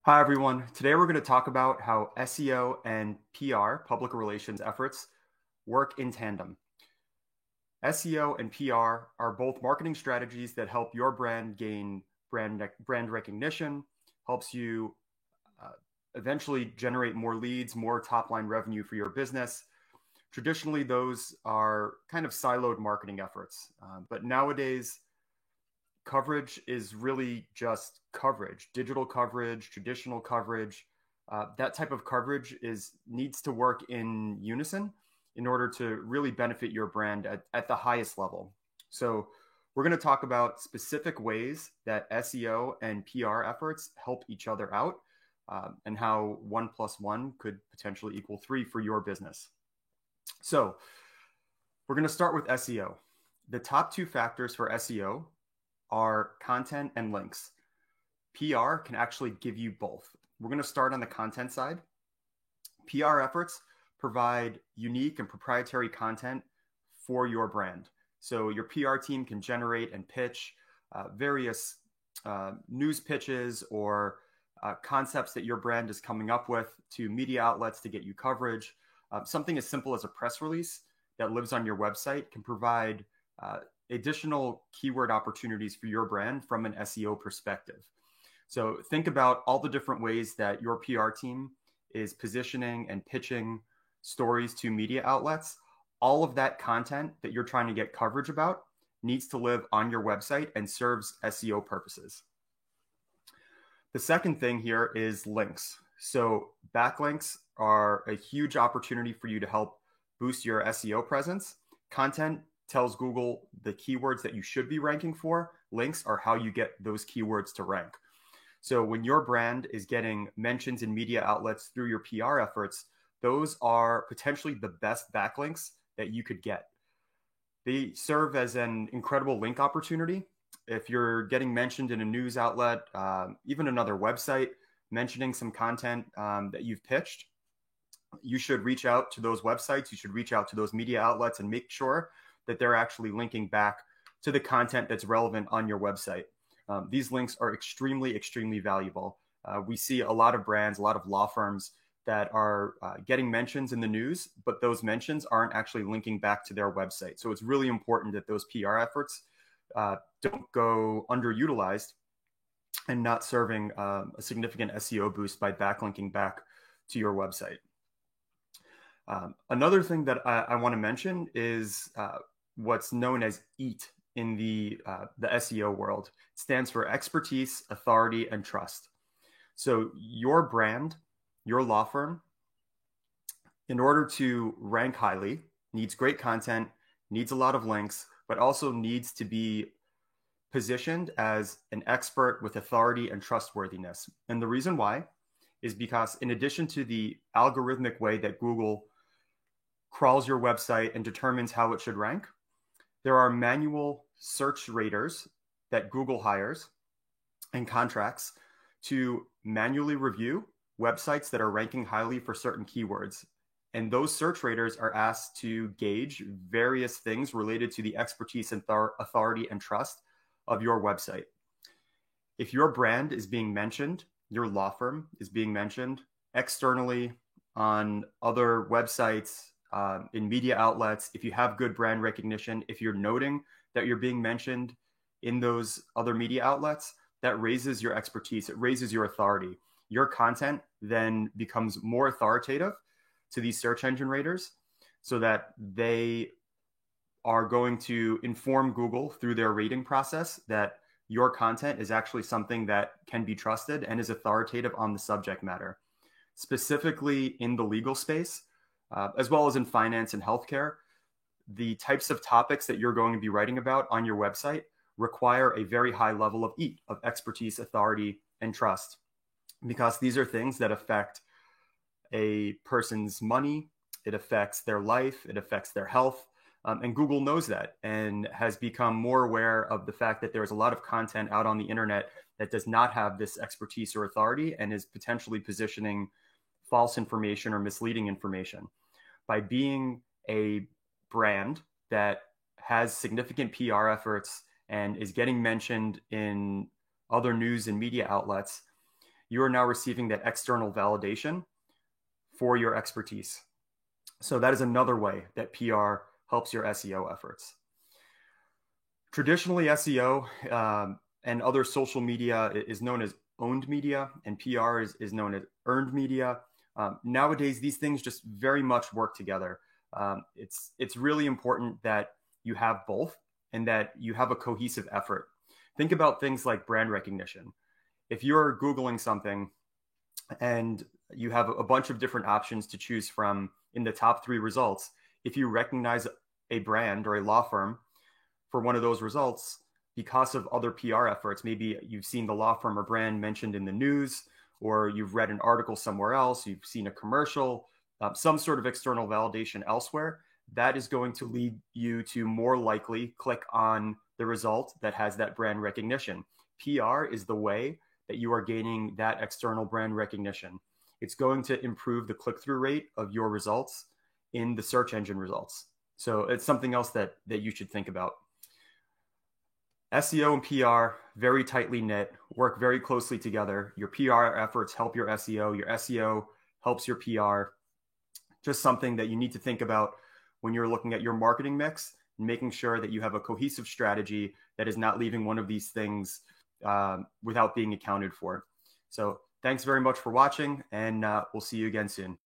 Hi, everyone. Today we're going to talk about how SEO and PR, public relations efforts, work in tandem. SEO and PR are both marketing strategies that help your brand gain brand recognition, helps you uh, eventually generate more leads, more top line revenue for your business. Traditionally, those are kind of siloed marketing efforts. But nowadays, coverage is really just coverage, digital coverage, traditional coverage. That type of coverage is needs to work in unison in order to really benefit your brand at the highest level. So we're going to talk about specific ways that SEO and PR efforts help each other out, and how one plus one could potentially equal three for your business. So we're going to start with SEO. The top two factors for SEO are content and links. PR can actually give you both. We're going to start on the content side. PR efforts provide unique and proprietary content for your brand. So your PR team can generate and pitch various news pitches or concepts that your brand is coming up with to media outlets to get you coverage. Something as simple as a press release that lives on your website can provide additional keyword opportunities for your brand from an SEO perspective. So think about all the different ways that your PR team is positioning and pitching stories to media outlets. All of that content that you're trying to get coverage about needs to live on your website and serves SEO purposes. The second thing here is links. So backlinks are a huge opportunity for you to help boost your SEO presence. Content tells Google the keywords that you should be ranking for. Links are how you get those keywords to rank. So when your brand is getting mentions in media outlets through your PR efforts, those are potentially the best backlinks that you could get. They serve as an incredible link opportunity. If you're getting mentioned in a news outlet, even another website, mentioning some content that you've pitched, you should reach out to those websites. You should reach out to those media outlets and make sure that they're actually linking back to the content that's relevant on your website. These links are extremely, extremely valuable. We see a lot of brands, a lot of law firms that are getting mentions in the news, but those mentions aren't actually linking back to their website. So it's really important that those PR efforts don't go underutilized and not serving a significant SEO boost by backlinking back to your website. Another thing that I want to mention is what's known as EAT in the SEO world. It stands for expertise, authority, and trust. So your brand, your law firm, in order to rank highly, needs great content, needs a lot of links, but also needs to be positioned as an expert with authority and trustworthiness. And the reason why is because in addition to the algorithmic way that Google crawls your website and determines how it should rank, there are manual search raters that Google hires and contracts to manually review websites that are ranking highly for certain keywords. And those search raters are asked to gauge various things related to the expertise and authority and trust of your website. If your brand is being mentioned, your law firm is being mentioned externally on other websites, in media outlets, if you have good brand recognition, if you're noting that you're being mentioned in those other media outlets, that raises your expertise, it raises your authority. Your content then becomes more authoritative to these search engine raters so that they are going to inform Google through their rating process that your content is actually something that can be trusted and is authoritative on the subject matter. Specifically in the legal space, as well as in finance and healthcare, the types of topics that you're going to be writing about on your website require a very high level of EAT, of expertise, authority, and trust, because these are things that affect a person's money, it affects their life, it affects their health. And Google knows that and has become more aware of the fact that there's a lot of content out on the internet that does not have this expertise or authority and is potentially positioning false information or misleading information. By being a brand that has significant PR efforts and is getting mentioned in other news and media outlets, you are now receiving that external validation for your expertise. So that is another way that PR helps your SEO efforts. Traditionally, SEO and other social media is known as owned media, and PR is known as earned media. Nowadays, these things just very much work together. It's really important that you have both and that you have a cohesive effort. Think about things like brand recognition. If you're Googling something and you have a bunch of different options to choose from in the top 3 results, if you recognize a brand or a law firm for one of those results because of other PR efforts, maybe you've seen the law firm or brand mentioned in the news, or you've read an article somewhere else, you've seen a commercial, some sort of external validation elsewhere, that is going to lead you to more likely click on the result that has that brand recognition. PR is the way that you are gaining that external brand recognition. It's going to improve the click-through rate of your results in the search engine results. So it's something else that you should think about. SEO and PR, very tightly knit, work very closely together. Your PR efforts help your SEO helps your PR. Just something that you need to think about when you're looking at your marketing mix and making sure that you have a cohesive strategy that is not leaving one of these things without being accounted for. So thanks very much for watching, and we'll see you again soon.